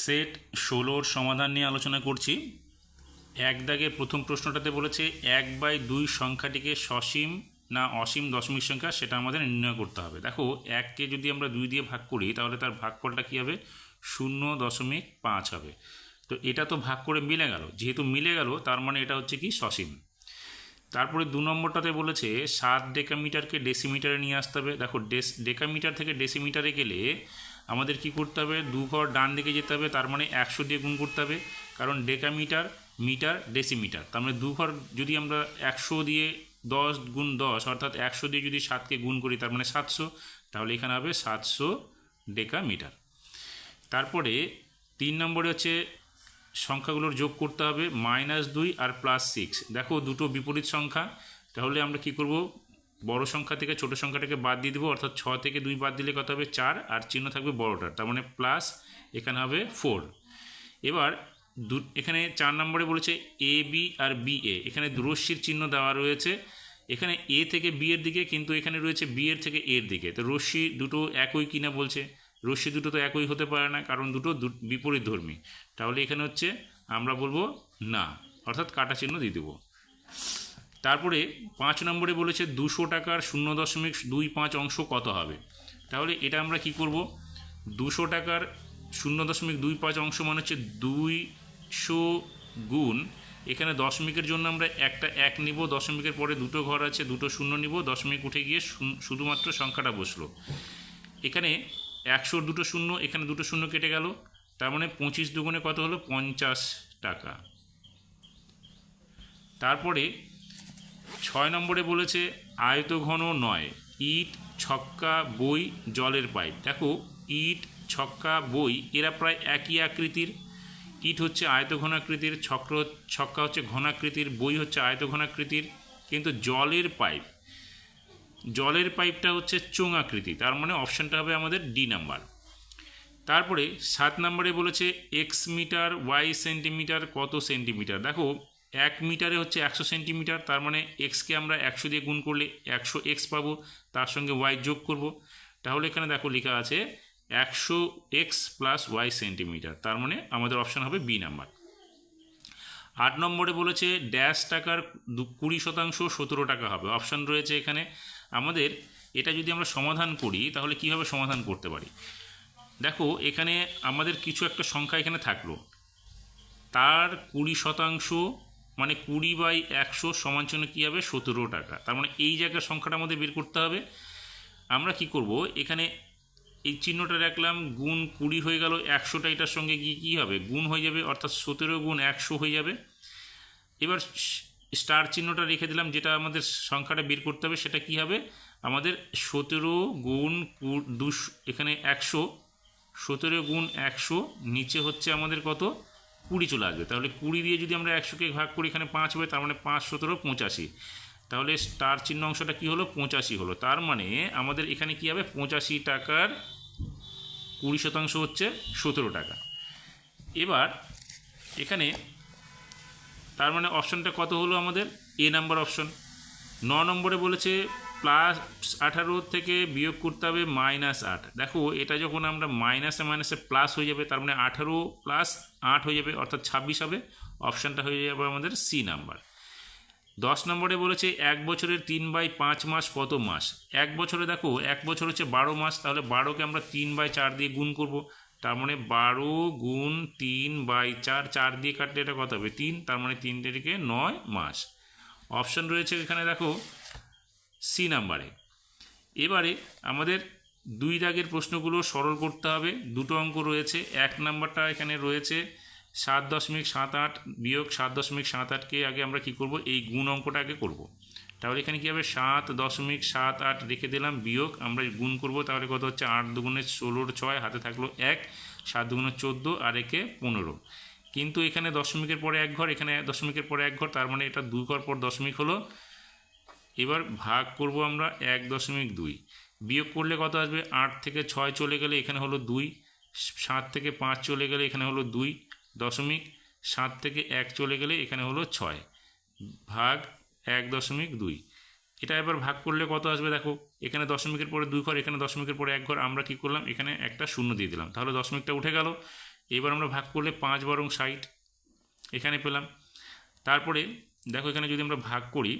Set 16 সমাধান নিয়ে আলোচনা করছি। এক দাগের প্রথম প্রশ্নটাতে বলেছে 1/2 সংখ্যাটিকে সসীম না অসীম দশমিক সংখ্যা সেটা আমাদের নির্ণয় করতে হবে। দেখো, 1কে যদি আমরা 2 দিয়ে ভাগ করি তাহলে তার ভাগফলটা কী হবে? 0.5 হবে। তো এটা তো ভাগ করে মিলে গেল, যেহেতু মিলে গেল তার মানে এটা হচ্ছে কি সসীম। তারপরে 2 নম্বরটাতে বলেছে 7 ডেকামিটারকে ডেসিমিটারে নিয়ে আসতে হবে। দেখো, ডেকামিটার থেকে ডেসিমিটারে গেলে আমাদের কি করতে হবে? 2 ঘর ডান দিকে যেতে হবে, তার মানে 100 দিয়ে গুণ করতে হবে, কারণ ডেকামিটার মিটার ডেসিমিটার, তার মানে 2 ঘর যদি আমরা 100 দিয়ে 10 গুণ 10 অর্থাৎ 100 দিয়ে যদি 7কে গুণ করি তার মানে 700, তাহলে এখানে হবে 700 ডেকামিটার। তারপরে 3 নম্বরে হচ্ছে সংখ্যাগুলোর যোগ করতে হবে -2 আর +6। দেখো, দুটো বিপরীত সংখ্যা, তাহলে আমরা কি করব? বড় সংখ্যা থেকে ছোট সংখ্যাটাকে বাদ দিয়ে দেবো, অর্থাৎ 6 থেকে 2 বাদ দিলে কত হবে? 4, আর চিহ্ন থাকবে বড়টার, তার মানে প্লাস, এখানে হবে 4। এবার এখানে 4 নম্বরে বলেছে A B R B A, এখানে রশ্মির চিহ্ন দেওয়া রয়েছে এখানে এ থেকে বি এর দিকে, কিন্তু এখানে রয়েছে বি এর থেকে এর দিকে। তো রশ্মি দুটো একই কিনা বলছে, রশ্মি দুটো তো একই হতে পারে না, কারণ দুটো বিপরীত ধর্মী। তাহলে এখানে হচ্ছে আমরা বলবো না, অর্থাৎ কাটা চিহ্ন দিয়ে দেবো। তারপরে 5 নম্বরে বলেছে 200 টাকার 0.25 অংশ কত হবে? তাহলে এটা আমরা কি করব? 200 টাকার 0.25 অংশ মানে হচ্ছে 200 গুণ, এখানে দশমিকের জন্য আমরা একটা 1 নিব, দশমিকের পরে দুটো ঘর আছে, দুটো শূন্য নিব, দশমিক উঠে গিয়ে শুধুমাত্র সংখ্যাটা বসলো। এখানে 100 দুটো শূন্য, এখানে দুটো শূন্য কেটে গেল, তার মানে 25 দুগুণে কত হলো? 50 টাকা। তারপরে 6 নম্বরে বলেছে আয়তঘন নয়, ইট, ছক্কা, বই, জলের পাইপ। দেখো, ইট, ছক্কা, বই এরা প্রায় একই আকৃতির। ইট হচ্ছে আয়তঘনাকৃতির, ছক্কা হচ্ছে ঘনাকৃতির, বই হচ্ছে আয়তঘনাকৃতির, কিন্তু জলের পাইপটা হচ্ছে চোঙাকৃতি, তার মানে অপশানটা হবে আমাদের ডি নাম্বার। তারপরে 7 নম্বরে বলেছে এক্স মিটার ওয়াই সেন্টিমিটার কত সেন্টিমিটার। দেখো, 1 মিটারে হচ্ছে 100 সেন্টিমিটার, তার মানে এক্সকে আমরা 100 দিয়ে গুণ করলে 100 এক্স পাবো, তার সঙ্গে ওয়াই যোগ করব। তাহলে এখানে দেখো লেখা আছে 100 এক্স প্লাস ওয়াই সেন্টিমিটার, তার মানে আমাদের অপশান হবে বি নাম্বার। 8 নম্বরে বলেছে ড্যাশ টাকার 20% 17 টাকা হবে। অপশান রয়েছে এখানে আমাদের। এটা যদি আমরা সমাধান করি তাহলে কীভাবে সমাধান করতে পারি? দেখো, এখানে আমাদের কিছু একটা সংখ্যা এখানে থাকলো, তার 20% মানে 20/100 সমান চিহ্ন কী হবে? 17 টাকা। তার মানে এই জায়গার সংখ্যাটা আমাদের বের করতে হবে। আমরা কি করব? এখানে এই চিহ্নটা রাখলাম, গুণ 20 হয়ে গেল, 100টা এটার সঙ্গে গিয়ে কী হবে? গুণ হয়ে যাবে, অর্থাৎ 17 গুণ 100 হয়ে যাবে। এবার স্টার চিহ্নটা রেখে দিলাম, যেটা আমাদের সংখ্যাটা বের করতে হবে সেটা কি হবে? আমাদের 17 গুণ 200, এখানে 100, 17 গুণ 100, নিচে হচ্ছে আমাদের কত? 20 চলে আসবে। তাহলে 20 দিয়ে যদি আমরা 100কে ভাগ করি, এখানে 5 হবে, তার মানে 5 17 85। তাহলে স্টার চিহ্ন অংশটা কি হলো? 85 হলো। তার মানে আমাদের এখানে কি হবে? 85 টাকার 20% হচ্ছে 17 টাকা। এবার এখানে তার মানে অপশানটা কত হলো আমাদের? এ নাম্বার অপশন। 9 নম্বরে বলেছে +18 থেকে বিয়োগ করতে হবে -8। দেখো, এটা যখন আমরা মাইনাসে মাইনাসে প্লাস হয়ে যাবে, তার মানে 18 + 8 হয়ে যাবে, অর্থাৎ 26 হবে। অপশানটা হয়ে যাবে আমাদের সি নাম্বার। 10 নম্বরে বলেছে 1 বছরের 3/5 মাস কত মাস? 1 বছরে দেখো, 1 বছর হচ্ছে 12 মাস, তাহলে 12কে আমরা 3/4 দিয়ে গুণ করব, তার মানে 12 গুণ 3/4, 4 দিয়ে কাটলে এটা কত হবে? 3, তার মানে 3 থেকে 9 মাস। অপশান রয়েছে এখানে দেখো সি নাম্বারে। এবারে আমাদের 2 দাগের প্রশ্নগুলো সরল করতে হবে। দুটো অঙ্ক রয়েছে। 1 নাম্বারটা এখানে রয়েছে 7.78 বিয়োগ 7.78কে আগে আমরা কি করব? এই গুণ অঙ্কটা আগে করব। তাহলে এখানে কী হবে? 7.78 রেখে দিলাম, বিয়োগ আমরা গুণ করব, তাহলে কত হচ্ছে? 8 দুগুণে 16, 6 হাতে থাকলো 1, 7 দুগুণে 14 আর একে 15। কিন্তু এখানে দশমিকের পরে 1 ঘর, এখানে দশমিকের পরে 1 ঘর, তার মানে এটা 2 ঘর পর দশমিক হলো। এবার ভাগ করব আমরা 1.2, বিয়োগ করলে কত আসবে? 8 থেকে 6 চলে গেলে এখানে হলো 2, 7 থেকে 5 চলে গেলে এখানে হলো 2 দশমিক, 7 থেকে 1 চলে গেলে এখানে হলো 6, ভাগ 1.2। এটা এবার ভাগ করলে কত আসবে? দেখো, এখানে দশমিকের পরে 2 ঘর, এখানে দশমিকের পরে 1 ঘর, আমরা কি করলাম? এখানে একটা শূন্য দিয়ে দিলাম, তাহলে দশমিকটা উঠে গেল। এবার আমরা ভাগ করলে 5 বারং 60 এখানে পেলাম। তারপরে দেখো এখানে যদি আমরা ভাগ করি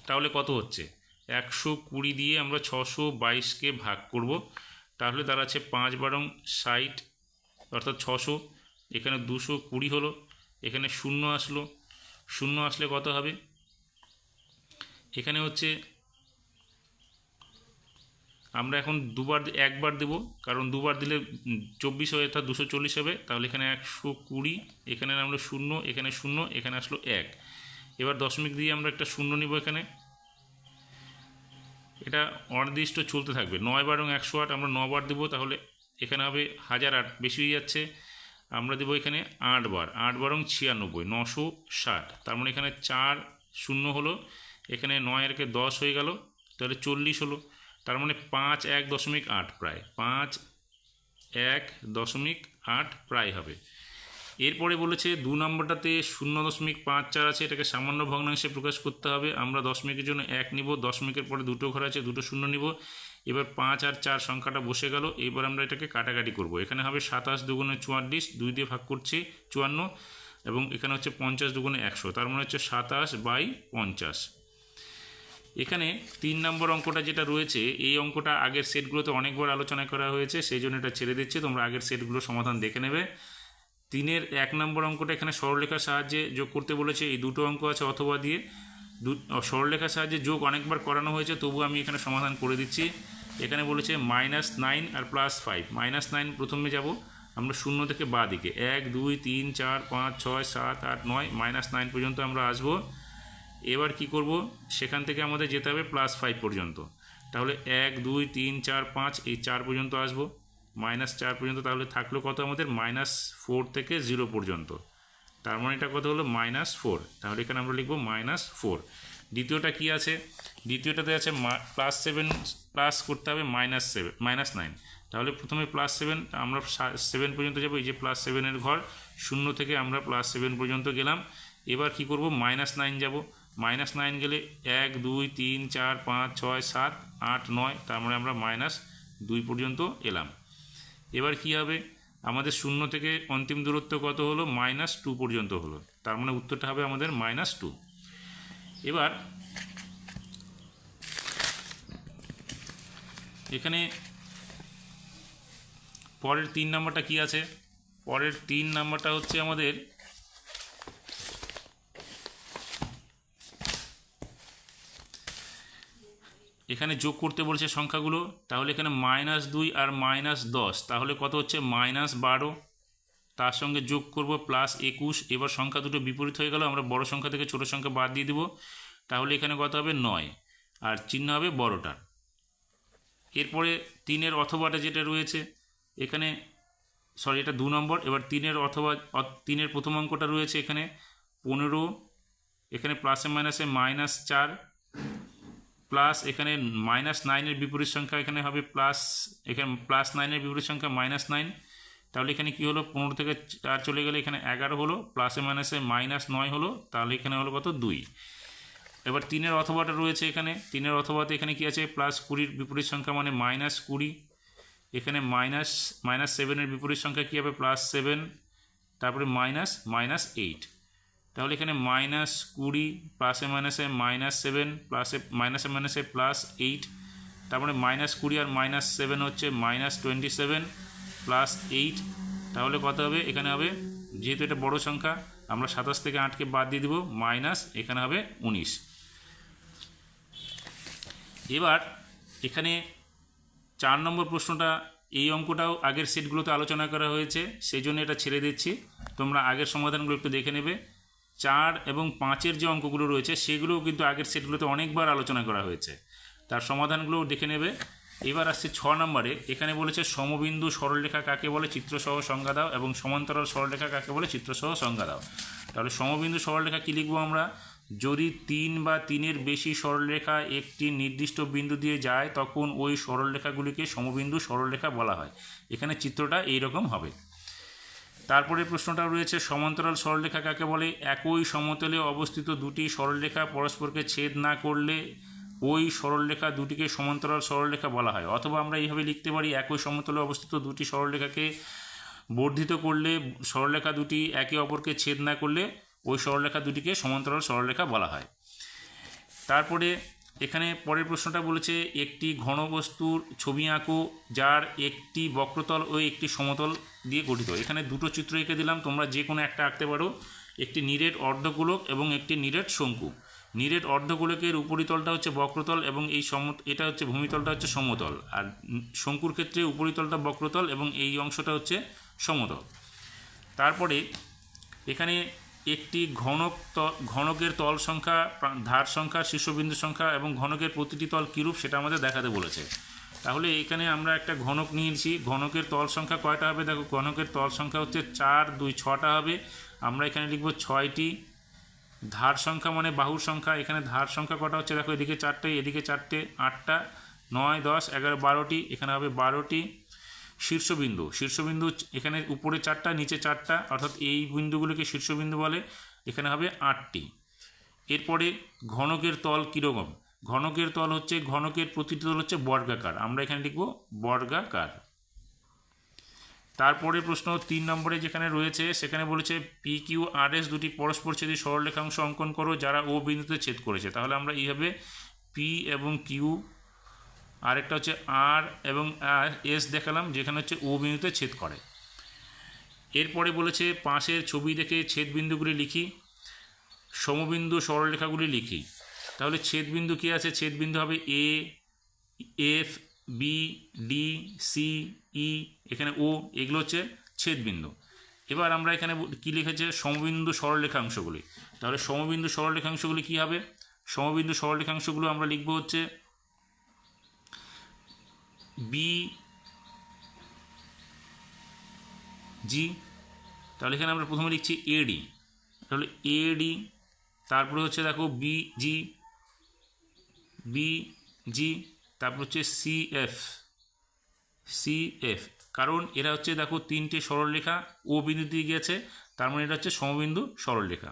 তাহলে কত হচ্ছে, 120 দিয়ে আমরা 622কে ভাগ করব, তাহলে দাঁড়াচ্ছে 5 বারং 60 অর্থাৎ 600, এখানে 220 হলো, এখানে 0 আসলো, 0 আসলে কত হবে, এখানে হচ্ছে আমরা এখন একবার দেব, কারণ দুবার দিলে 24 হয় অর্থাৎ 240 হবে, তাহলে এখানে 120, এখানে নামলো 0, এখানে 0, এখানে আসলো 1। এবার দশমিক দিয়ে আমরা একটা 0 নিব, এখানে এটা অনির্দিষ্ট চলতে থাকবে। 9 বারং 108 আমরা 9 বার দেবো, তাহলে এখানে হবে 1008, বেশি হয়ে যাচ্ছে, আমরা দেবো এখানে 8 বার, 8 বারং 96, 960, তার মানে এখানে 4 0 হলো, এখানে 9 এর 10 হয়ে গেল, তাহলে 40 হলো, তার মানে 5.1.8 প্রায় 5.1.8 প্রায় হবে। এরপরে বলেছে 2 নম্বরটাতে 0.54 আছে, এটাকে সামান্য ভগ্নাংশে প্রকাশ করতে হবে। আমরা দশমিকের জন্য 1 নিব, দশমিকের পরে দুটো ঘর আছে, দুটো 0 নিব। এবার 5 আর 4 সংখ্যাটা বসে গেল, এবার আমরা এটাকে কাটাকাটি করব। এখানে হবে 27 দুগুণে 44, 2 দিয়ে ভাগ করছি 54, এবং এখানে হচ্ছে 50 দুগুণে 100, তার মানে হচ্ছে 27/50। এখানে 3 নম্বর অঙ্কটা যেটা রয়েছে, এই অঙ্কটা আগের সেটগুলোতে অনেকবার আলোচনা করা হয়েছে, সেই জন্য এটা ছেড়ে দিচ্ছি, তোমরা আগের সেটগুলো সমাধান দেখে নেবে। 3-এর 1 নম্বর অঙ্কটা এখানে সরলরেখার সাহায্যে যোগ করতে বলেছে, এই দুটো অঙ্ক আছে অথবা দিয়ে, সরলরেখার সাহায্যে যোগ অনেকবার করানো হয়েছে, তবু আমি এখানে সমাধান করে দিচ্ছি। এখানে বলেছে -9 আর +5, -9 প্রথমে যাব আমরা 0 থেকে বাঁ দিকে, 1 2 3 4 5 6 7 8 9, -9 পর্যন্ত আমরা আসবো। এবার কি করব, সেখান থেকে আমাদের যেতে হবে +5 পর্যন্ত, তাহলে 1 2 3 4 5 এই 4 পর্যন্ত আসবো, -4 পর্যন্ত, তাহলে থাকলো কত আমাদের -4 থেকে 0 পর্যন্ত, তার মানে এটা কত হলো -4, তাহলে এখানে আমরা লিখবো -4। দ্বিতীয়টা কি আছে, দ্বিতীয়টাতে আছে +7 প্লাস করতে হবে -9, তাহলে প্রথমে +7, আমরা 7 পর্যন্ত যাবো, এই যে +7 এর ঘর, 0 থেকে আমরা +7 পর্যন্ত গেলাম। এবার কি করব, -9 যাব, -9 গেলে 1 2 3 4 5 6 7 8 9, তার মানে আমরা -2 পর্যন্ত এলাম। এবার কি হবে, আমাদের 0 থেকে অন্তিম দূরত্ব কত হলো, -2 পর্যন্ত হলো, তার মানে উত্তরটা হবে আমাদের -2। এবার এখানে পরের 3 নম্বরটা কি আছে, পরের 3 নম্বরটা হচ্ছে আমাদের এখানে যোগ করতে বলছে সংখ্যাগুলো, তাহলে এখানে -2 আর -10, তাহলে কত হচ্ছে -12, তার সঙ্গে যোগ করব +21। এবার সংখ্যা দুটো বিপরীত হয়ে গেল, আমরা বড় সংখ্যা থেকে ছোট সংখ্যা বাদ দিয়ে দিব, তাহলে এখানে কত হবে 9, আর চিহ্ন হবে বড়টা। এরপরে 3-এর অথবাটা যেটা রয়েছে এখানে, সরি এটা 2 নম্বর। এবার 3-এর অথবা 3-এর প্রথম অঙ্কটা রয়েছে এখানে 15, এখানে প্লাসে মাইনাসে -4, প্লাস এখানে -9-এর বিপরীত সংখ্যা এখানে হবে প্লাস, এখানে +9-এর বিপরীত সংখ্যা -9, তাহলে এখানে কি হলো, 15 থেকে 4 চলে গেলে এখানে 11 হলো, প্লাসে মাইনাসে -9 হলো, তাহলে এখানে হলো কত 2। এবার 3-এর অথবাটা রয়েছে এখানে, 3-এর অথবাতে এখানে কি আছে, +20-র বিপরীত সংখ্যা মানে -20, এখানে -7-এর বিপরীত সংখ্যা কী হবে, +7, তারপরে -8, তাহলে এখানে -20 প্লাসে মাইনাসে -7 প্লাসে মাইনাসে মাইনাসে +8, তারপরে -20 আর -7 হচ্ছে -27 +8, তাহলে কত হবে, এখানে হবে, যেহেতু এটা বড় সংখ্যা আমরা 27 থেকে 8কে বাদ দিয়ে দেবো, এখানে হবে 19। এবার এখানে 4 নম্বর প্রশ্নটা, এই অঙ্কটাও আগের সেটগুলোতে আলোচনা করা হয়েছে, সেই জন্য এটা ছেড়ে দিচ্ছি, তোমরা আগের সমাধানগুলো একটু দেখে নেবে। 4 এবং 5-এর যে অঙ্কগুলো রয়েছে সেগুলোও কিন্তু আগের সেটগুলোতে অনেকবার আলোচনা করা হয়েছে, তার সমাধানগুলোও দেখে নেবে। এবার আসছে 6 নম্বরে, এখানে বলেছে সমবিন্দু সরলরেখা কাকে বলে চিত্রসহ সংজ্ঞা দাও, এবং সমান্তরাল সরলরেখা কাকে বলে চিত্রসহ সংজ্ঞা দাও। তাহলে সমবিন্দু সরলরেখা কী লিখবো আমরা, যদি 3 বা 3-এর বেশি সরলরেখা একটি নির্দিষ্ট বিন্দু দিয়ে যায় তখন ওই সরলরেখাগুলিকে সমবিন্দু সরলরেখা বলা হয়। এখানে চিত্রটা এইরকম হবে। তারপরে প্রশ্নটা রয়েছে সমান্তরাল সরলরেখা কাকে বলে, একই সমতলে অবস্থিত দুটি সরলরেখা পরস্পরকে ছেদ না করলে ওই সরলরেখা দুটিকে সমান্তরাল সরলরেখা বলা হয়। অথবা আমরা এইভাবে লিখতে পারি, একই সমতলে অবস্থিত দুটি সরলরেখাকে বর্ধিত করলে সরলরেখা দুটি একে অপরকে ছেদ না করলে ওই সরলরেখা দুটিকে সমান্তরাল সরলরেখা বলা হয়। তারপরে এখানে পরের প্রশ্নটা বলেছে একটি ঘনবস্তুর ছবি আঁকো যার একটি বক্রতল ও একটি সমতল দিয়ে গঠিত। এখানে দুটো চিত্র এঁকে দিলাম, তোমরা যে কোনো একটা আঁকতে পারো। একটি নিরেট অর্ধগোলক এবং একটি নিরেট শঙ্কু। নিরেট অর্ধগোলকের উপরিতলটা হচ্ছে বক্রতল এবং এটা হচ্ছে ভূমিতলটা হচ্ছে সমতল, আর শঙ্কুর ক্ষেত্রে উপরিতলটা বক্রতল এবং এই অংশটা হচ্ছে সমতল। তারপরে এখানে একটি ঘনকের তল সংখ্যা, ধার সংখ্যা, শীর্ষবিন্দু সংখ্যা এবং ঘনকের প্রতিটি তল কীরূপ সেটা আমাদের দেখাতে বলেছে। তাহলে এখানে আমরা একটা ঘনক নিয়েছি, ঘনকের তল সংখ্যা কয়টা হবে? দেখো ঘনকের তল সংখ্যা হচ্ছে 4, 2, 6টা হবে। আমরা এখানে লিখব 6টি। ধার সংখ্যা মানে বাহুর সংখ্যা, এখানে ধার সংখ্যা কটা হচ্ছে দেখো, এদিকে 4টে, এদিকে 4টে, 8টা, 9, 10, 11, 12টি, এখানে হবে 12টি। শীর্ষবিন্দু এখানে উপরে 4টা, নিচে 4টা, অর্থাৎ এই বিন্দুগুলোকে শীর্ষবিন্দু বলে, এখানে হবে 8টি। এরপরে ঘনকের তল কীরকম? ঘনকের তল হচ্ছে, ঘনকের প্রতিটি তল হচ্ছে বর্গাকার, আমরা এখানে লিখব বর্গাকার। তারপরে প্রশ্ন 3 নম্বরে যেখানে রয়েছে সেখানে বলেছে পি কিউ আর এস দুটি পরস্পরছেদী সরলরেখাংশ অঙ্কন করো যারা ও বিন্দুতে ছেদ করেছে। তাহলে আমরা এইভাবে পি এবং কিউ, আরেকটা হচ্ছে আর এবং এস দেখালাম যেখানে হচ্ছে ও বিন্দুতে ছেদ করে। এরপরে বলেছে পাশের ছবি দেখে ছেদ বিন্দুগুলি লিখি, সমবিন্দু সরলরেখাগুলি লিখি। তাহলে ছেদ বিন্দু কী আছে? ছেদ বিন্দু হবে এ, এফ, বি, ডি, সি, ই, এখানে ও, এগুলো হচ্ছে ছেদ বিন্দু। এবার আমরা এখানে কী লিখেছে? সমবিন্দু সরলরেখাংশগুলি। তাহলে সমবিন্দু সরলরেখাংশগুলি কী হবে? সমবিন্দু সরলরেখাংশগুলো আমরা লিখব হচ্ছে বি জি। তাহলে এখানে আমরা প্রথমে লিখছি এডি, তাহলে এডি, তারপরে হচ্ছে দেখো বি জি, তারপর হচ্ছে সিএফ, কারণ এরা হচ্ছে দেখো 3টে সরলরেখা ও বিন্দু দিয়ে গিয়েছে, তার মানে এটা হচ্ছে সমবিন্দু সরলরেখা।